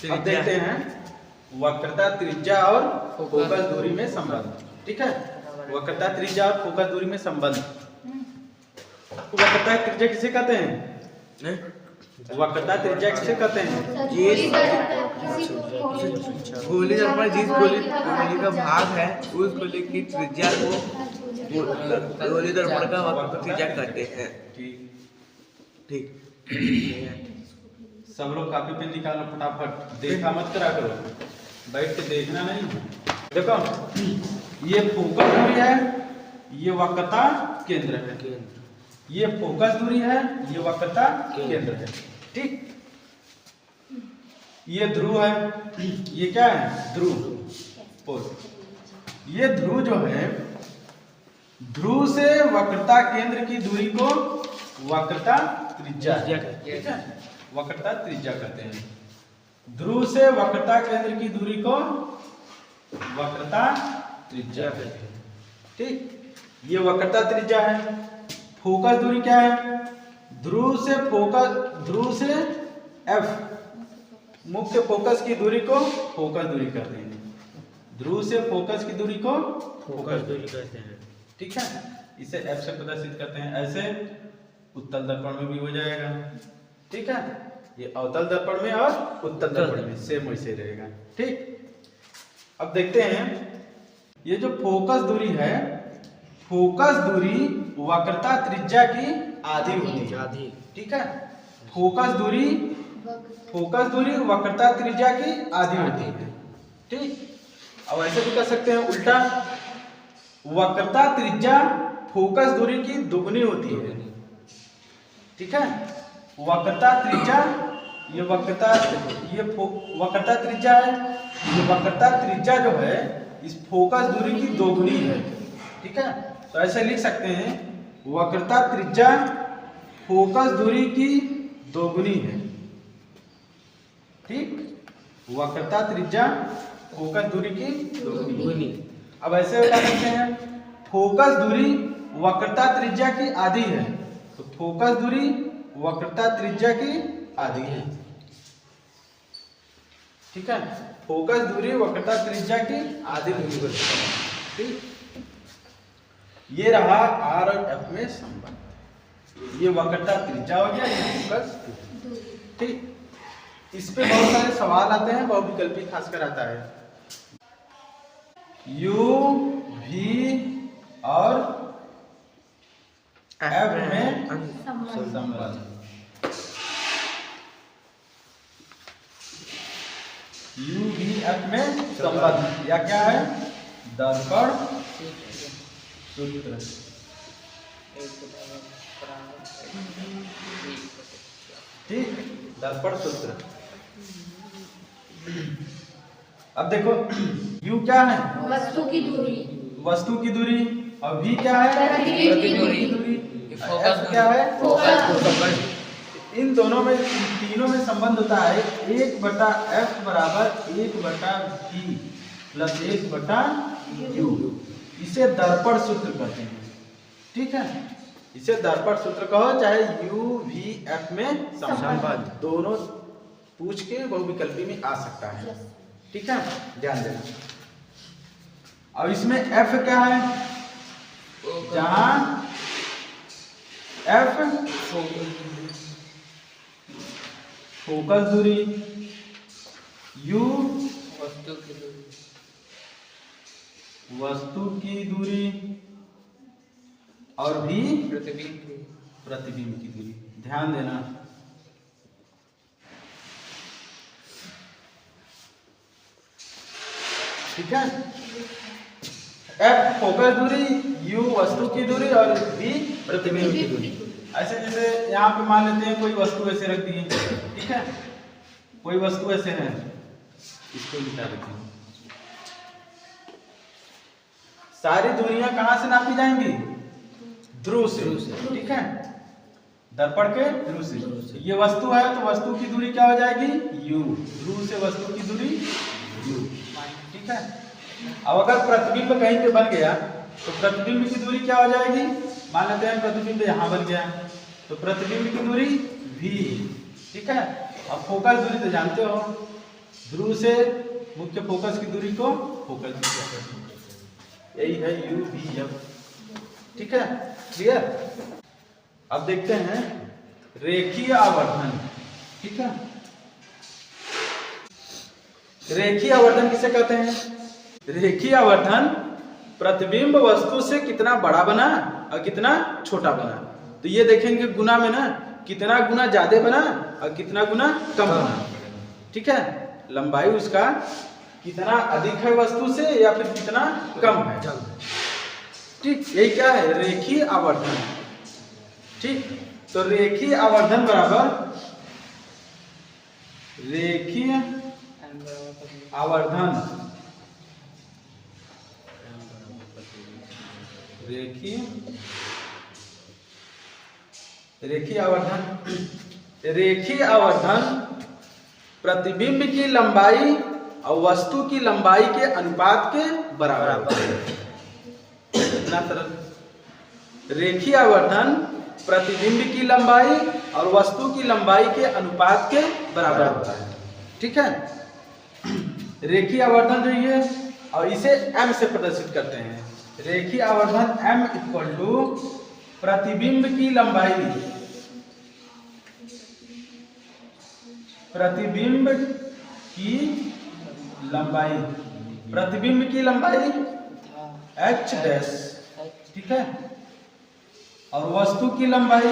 अब देखते हैं वक्रता, त्रिज्या और फोकस दूरी में संबंध। ठीक है, वक्रता, त्रिज्या और फोकस दूरी में संबंध। वक्रता, त्रिज्या किसे कहते हैं? वक्रता, त्रिज्या किसे कहते हैं? गोली दर्पण जिस गोली का भाग है उस गोली की त्रिज्या को गोली दर्पण का वक्र त्रिज्या कहते हैं। ठीक। सब लोग कॉपी पेन निकालो फटाफट, देखा मत करा करो, बैठ के देखना नहीं। देखो ये फोकस दूरी है, ये वक्रता केंद्र है। ये फोकस दूरी है, ये वक्रता केंद्र है। ठीक, ये ध्रुव है, ये क्या है? ध्रुव पोल। ये ध्रुव जो है, ध्रुव से वक्रता केंद्र की दूरी को वक्रता त्रिज्या, ठीक है, वक्रता त्रिज्या कहते हैं। ध्रुव से वक्रता केंद्र की दूरी को वक्रता त्रिज्या कहते हैं। ठीक, ये वक्रता त्रिज्या है। फोकस दूरी क्या है? ध्रुव से F मुख्य फोकस की दूरी को फोकस दूरी कहते हैं। ध्रुव से फोकस की दूरी को फोकस दूरी कहते हैं। ठीक है, इसे F से प्रदर्शित करते हैं। ऐसे उत्तल दर्पण में भी हो जाएगा। ठीक है, ये अवतल दर्पण में और उत्तल दर्पण में सेम वैसे रहेगा। ठीक, अब देखते हैं ये जो फोकस दूरी है, फोकस दूरी वक्रता त्रिज्या की आधी होती है। ठीक है, फोकस दूरी वक्रता त्रिज्या की आधी होती है। ठीक, अब ऐसे भी कर सकते हैं उल्टा, वक्रता त्रिज्या फोकस दूरी की दुगनी होती है। ठीक है, वक्रता त्रिज्या, ये वक्रता त्रिज्या है, ये वक्रता त्रिज्या जो है इस फोकस दूरी की दोगुनी है। ठीक है, तो ऐसे लिख सकते हैं वक्रता त्रिज्या फोकस दूरी की दोगुनी है। ठीक, वक्रता त्रिज्या फोकस दूरी की दोगुनी। अब ऐसे बता सकते हैं फोकस दूरी वक्रता त्रिज्या की आधी है, तो फोकस दूरी वक्रता त्रिज्या की आधी है। ठीक है, फोकस दूरी वक्रता त्रिज्या की आधी दूरी होती है। ठीक, ये रहा R और F में संबंध। ये वक्रता त्रिज्या हो गया, ये फोकस। ठीक, इस पे बहुत सारे सवाल आते हैं, बहुविकल्पी खासकर आता है। U, V और F में संबंध। U, V, F में संबंध या क्या है? दर्पण सूत्र। ठीक, दर्पण सूत्र। अब देखो U क्या है? वस्तु की दूरी। वस्तु की दूरी। और V क्या है? प्रतिबिंब की दूरी। F क्या है? फोकस। इन दोनों में, तीनों में संबंध होता है 1/F बराबर 1/V प्लस 1/U। इसे दर्पण सूत्र कहते हैं। ठीक है, इसे दर्पण सूत्र कहो, चाहे U, V, F में संबंध, दोनों पूछ के बहुविकल्पी में आ सकता है। ठीक है, ध्यान देना। अब इसमें F क्या है? जहां F फोकस दूरी, U वस्तु की दूरी और V प्रतिबिंब की दूरी। ध्यान देना। ठीक है, F फोकस दूरी, U वस्तु की दूरी और V प्रतिबिंब की दूरी। ऐसे जैसे यहाँ पे मान लेते हैं कोई वस्तु ऐसे रख दी है। ठीक है, कोई वस्तु ऐसे है, इसको लिखा देते हैं। सारी दूरियां कहां से नापी जाएंगी? ध्रुव से। ठीक है, दर्पण के ध्रुव से। ये वस्तु है तो वस्तु की दूरी क्या हो जाएगी? U। ध्रुव से वस्तु की दूरी U। ठीक है, अब अगर प्रतिबिंब कहीं पे बन गया तो प्रतिबिंब की दूरी क्या हो जाएगी? मान लेते हैं प्रतिबिंब यहाँ बन गया तो प्रतिबिंब की दूरी V। ठीक है, अब फोकस दूरी तो जानते हो ध्रुव से मुख्य फोकस की दूरी को फोकल त्रिज्या कहते हैं। यही है यू वी एफ। ठीक है, क्लियर। अब देखते हैं रेखीय आवर्धन। ठीक है, रेखीय आवर्धन किसे कहते हैं? रेखीय आवर्धन प्रतिबिंब वस्तु से कितना बड़ा बना और कितना छोटा बना। तो ये देखेंगे गुना में ना, कितना गुना ज्यादा बना और कितना गुना कम बना। ठीक है, लंबाई उसका कितना अधिक है वस्तु से या फिर कितना कम है। ठीक, यही क्या है? रेखीय आवर्धन। ठीक, तो रेखीय आवर्धन बराबर रेखीय आवर्धन, रेखीय आवर्धन प्रतिबिंब की लंबाई और वस्तु की लंबाई के अनुपात के बराबर है। इतना सरल। रेखीय आवर्धन प्रतिबिंब की लंबाई और वस्तु की लंबाई के अनुपात के बराबर होता है। ठीक है, रेखीय आवर्धन जो ये, और इसे m से प्रदर्शित करते हैं। रेखीय आवर्धन m इक्वल टू प्रतिबिंब की लंबाई, प्रतिबिंब की लंबाई h डैश। ठीक है, और वस्तु की लंबाई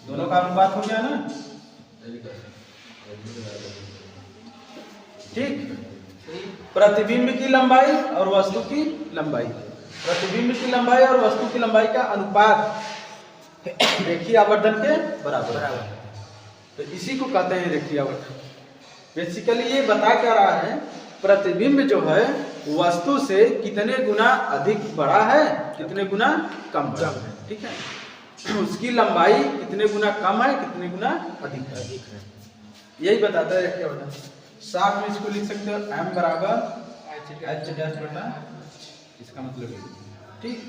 दोनों का अनुपात हो गया ना। ठीक, प्रतिबिंब की लंबाई और वस्तु की लंबाई, प्रतिबिंब की लंबाई और वस्तु की लंबाई का अनुपात रेखीय आवर्धन के बराबर है। तो इसी को कहते हैं रेखीय आवर्धन। बेसिकली ये बता क्या रहा है? प्रतिबिंब जो है वस्तु से कितने गुना अधिक बड़ा है, कितने गुना कम है। ठीक है, उसकी लंबाई कितने गुना कम है, कितने गुना अधिक है, यही बताता है रेखीय आवर्धन। साथ में इसको लिख सकते हो m बराबर h डैश बटा, इसका मतलब है। ठीक,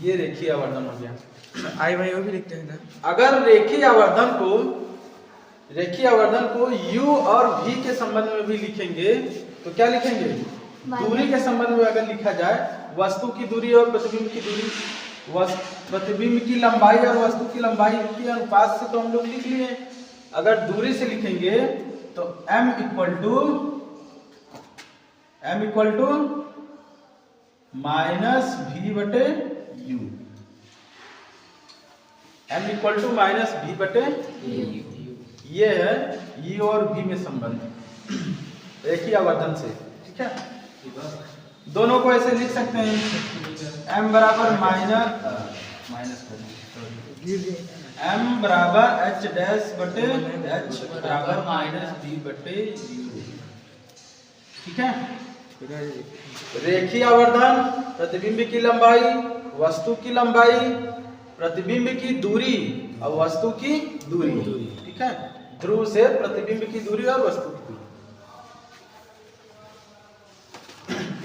ये रेखीय आवर्धन हो गया। आई भाई वो भी लिखते हैं ना। अगर रेखीय आवर्धन को u और v के संबंध में भी लिखेंगे तो क्या लिखेंगे? दूरी के संबंध में अगर लिखा जाए, वस्तु की दूरी और प्रतिबिंब की दूरी, प्रतिबिंब की लंबाई और वस्तु की लंबाई के अनुपात से तो हम लोग लिख लिए। अगर दूरी से लिखेंगे तो m equal to minus v बटे u, m equal to minus v बटे ये है e और v में संबंध रेखीय आवर्धन से। ठीक है, दोनों को ऐसे लिख सकते हैं m बराबर m बराबर h डैश बटे h बराबर माइनस v बटे u। ठीक है, रेखीय आवर्धन प्रतिबिंब की लंबाई, वस्तु की लंबाई, प्रतिबिंब की दूरी और वस्तु की दूरी। ठीक है, ध्रुव से प्रतिबिंब की दूरी और वस्तु की दूरी।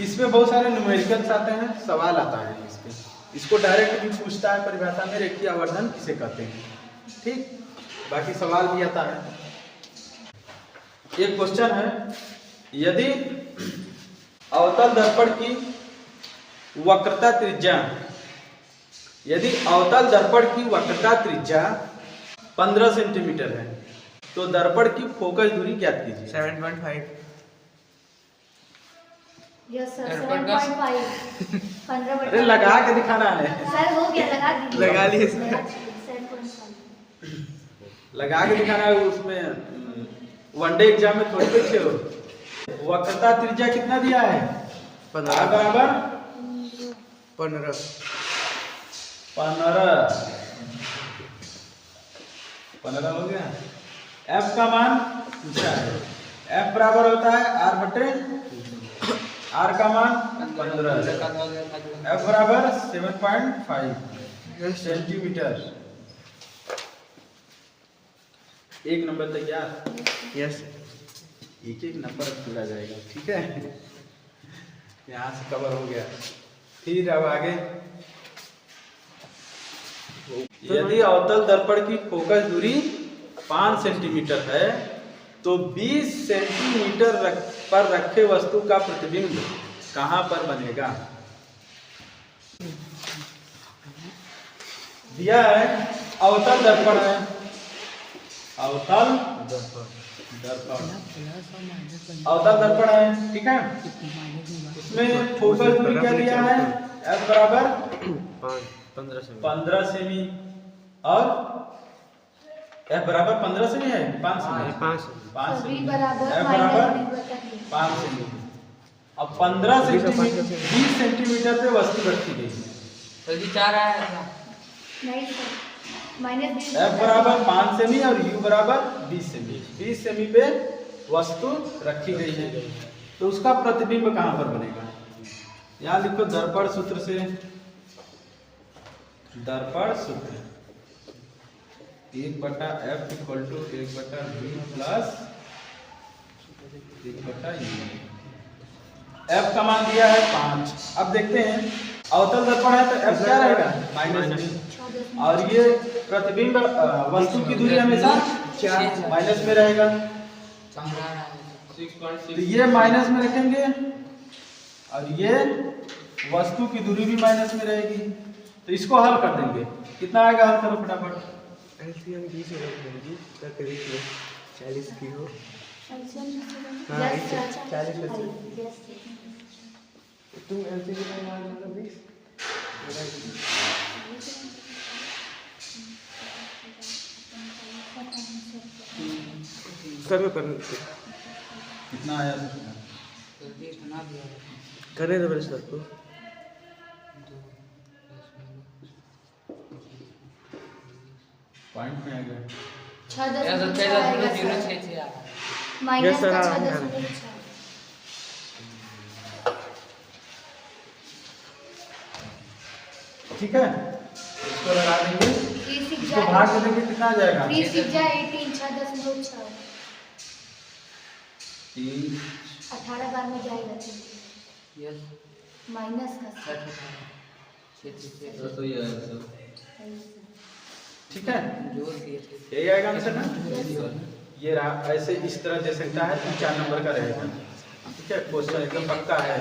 इसमें बहुत सारे न्यूमेरिकल्स आते हैं, सवाल आता है इसपे। इसको डायरेक्ट भी पूछता है परिभाषा में, रेखीय आवर्धन किसे कहते हैं। ठीक, बाकी सवाल भी आता है। एक क्वेश्चन है, यदि अवतल दर्पण की वक्रता त्रिज्या 15 सेंटीमीटर है तो दर्पण की फोकस दूरी ज्ञात कीजिए। 7.5। Yes sir, 7.5। 15 अरे लगा के दिखाना है। सर हो गया, लगा लिए। 7.5 लगा के दिखाना है। उसमें वनडे एग्जाम में थोड़ी पीछे हो। वक्रता त्रिज्या कितना दिया है? 15 बराबर 15 हो गया। f का मान पूछा है, f बराबर होता है r बटे r का मान 15, f बराबर 7.5 सेंटीमीटर। एक नंबर तैयार। यस, एक नंबर पूरा जाएगा। ठीक है, यहाँ से कवर हो गया। फिर अब आगे, यदि अवतल दर्पण की फोकस दूरी 5 सेंटीमीटर है तो 20 सेंटीमीटर पर रखे वस्तु का प्रतिबिंब कहाँ पर बनेगा? दिया है अवतल दर्पण है, अवतल दर्पण अवतल दर्पण है, ठीक है। इसमें फोकस दूरी क्या दिया है? F बराबर 15 सेमी और F बराबर 15 सेमी है, 5 सेमी, 5 सभी सेमी, बराबर F बराबर -b/d। 5 सेमी। अब 15 सेंटीमीटर 20 सेंटीमीटर पे वस्तु रखी गई है, जल्दी 4 आया नहीं सर, -b F बराबर 5 सेमी और U बराबर 20 सेमी। 20 सेमी पे वस्तु रखी गई है तो उसका प्रतिबिंब कहाँ पर बनेगा? यहाँ लिखो दर्पण सूत्र से, दर्पण सूत्र 1/F = 1/b plus 1/u। F का मान दिया है 5। अब देखते हैं अवतल दर्पण है तो F क्या रहेगा? -b और ये प्रतिबिंब वस्तु की दूरी हमेशा माइनस में रहेगा, तो ये माइनस में रखेंगे और ये वस्तु की दूरी भी माइनस में रहेगी, तो इसको हल कर देंगे। कितना आएगा? हल करो फटाफट। एलसीएम 20 होगी करके देखिए 40 की हो। हाँ, 40 तुम एलसीएम का मान लो 20 करो कर कितना आया? करे तो मेरे सर को पॉइंट में आ गया। 6.06 माइनस सर, का हाँ, 6.6। ठीक है, इसको लगा देंगे, 3 इसको भाग कर देंगे, कितना आ जाएगा? 3 6 18 6.6 3 18 बार में जाएगा यस माइनस का 6 तो ये ठीक है, जोड़ दिए थे यही आएगा आंसर ना। ये रहा, ऐसे इस तरह दे सकता है तो 4 नंबर का रहेगा, ठीक है। क्वेश्चन एकदम पक्का है।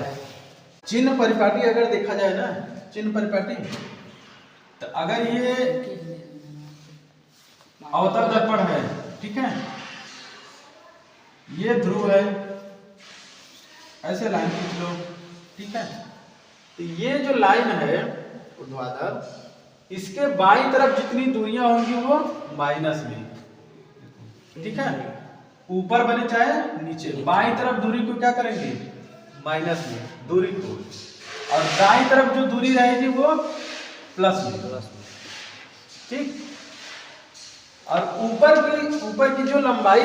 चिन्ह परिपाटी अगर देखा जाए ना, चिन्ह परिपाटी, तो अगर ये अवतल दर्पण है, ठीक है, ये ध्रुव है, ऐसे लाइन खींच लो, ठीक है। तो ये जो लाइन है ऊर्ध्वाधर, इसके बाईं तरफ जितनी दूरियां होंगी वो माइनस में, ठीक है। ऊपर बने चाहे नीचे, बाईं तरफ दूरी को क्या करेंगे? माइनस में दूरी को, और दाईं तरफ जो दूरी रहेगी वो प्लस में, ठीक। और ऊपर की जो लंबाई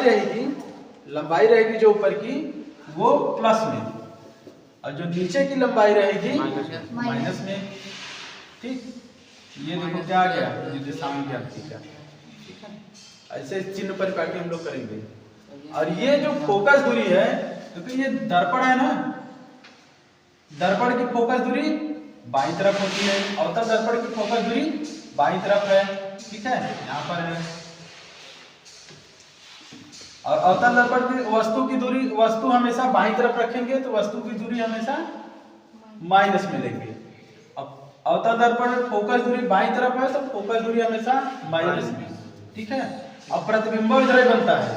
रहेगी जो ऊपर की वो प्लस में, और जो नीचे की लंबाई रहेगी माइनस में, ठीक। ये देखो क्या आ गया, निर्देशांक ज्ञापी का, ठीक है। ऐसे चिन्ह परिपाटी हम लोग करेंगे। और ये जो फोकस दूरी है, क्योंकि ये दर्पण है ना, दर्पण की फोकस दूरी बाईं तरफ होती है, अवतल दर्पण की फोकस दूरी बाईं तरफ है, ठीक है, यहाँ पर है। और अवतल दर्पण की वस्तु हमेशा बाईं तरफ रखेंगे तो वस्तु की दूरी हमेशा माइनस में लेंगे। अब अवतल दर्पण में फोकस दूरी बाईं तरफ है तो फोकस दूरी हमेशा माइनस में, ठीक है। अब प्रतिबिंब इधर ही बनता है,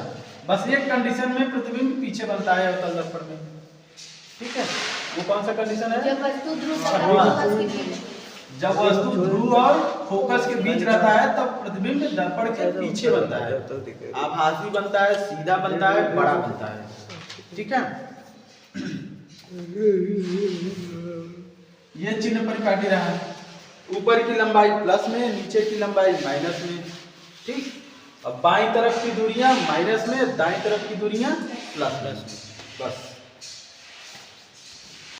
बस एक कंडीशन में प्रतिबिंब पीछे बनता है अवतल दर्पण में, ठीक है। वो कौन सा कंडीशन है? जब वस्तु ध्रुव तथा फोकस के बीच, जब वस्तु ध्रुव और फोकस के बीच रहता है तब प्रतिबिंब दर्पण के पीछे बनता है, आभासी बनता है, सीधा बनता है, बड़ा बनता है, ठीक है। ये चिन्ह परिपाटी रहा, ऊपर की लंबाई प्लस में, नीचे की लंबाई माइनस में, ठीक। अब बाईं तरफ की दूरियां माइनस में, दाईं तरफ की दूरियां प्लस में, बस।